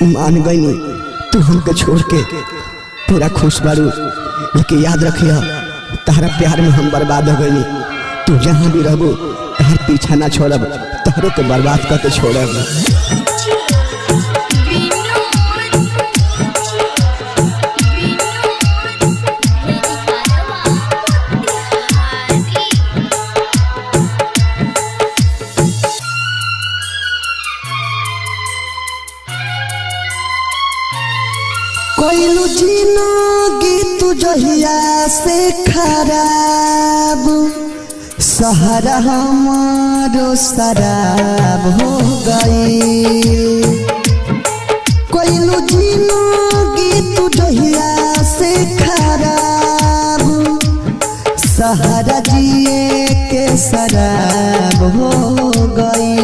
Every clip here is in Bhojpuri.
मान गई तू हमके छोड़ के पूरा खुश बारू, लेकिन याद रखिया तारा प्यार में हम बर्बाद हो गई। तू जहाँ भी रहबू तार पीछा ना छोड़ब, तोहरे के बर्बाद करके छोड़ब। कोइलू जिंदगी तू जहिया से खराब, सहारा हमारो शराब हो गई। कोइलू जिंदगी तू जहिया से खराब, सहारा जिए के शराब हो गई।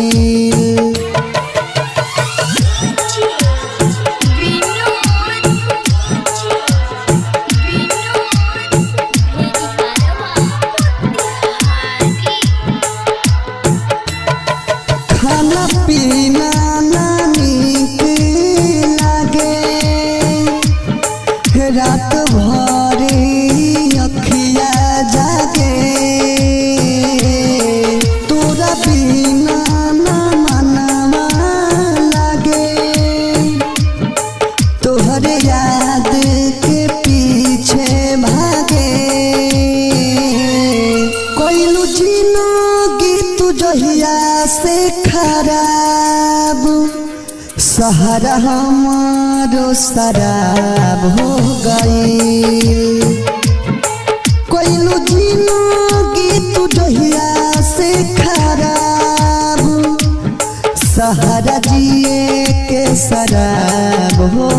खाना पीना ना नीक लागे, रात भर अखिया जागे। तोरा बिना ना मनवा लागे, तोहरे याद के पीछे भागे। कोइलू जिंदगी तू जहिया से खराब, सहारा हमारो शराब हो गई। कोइलू जिंदगी तू जहिया से खराब, सहारा जिए के शराब हो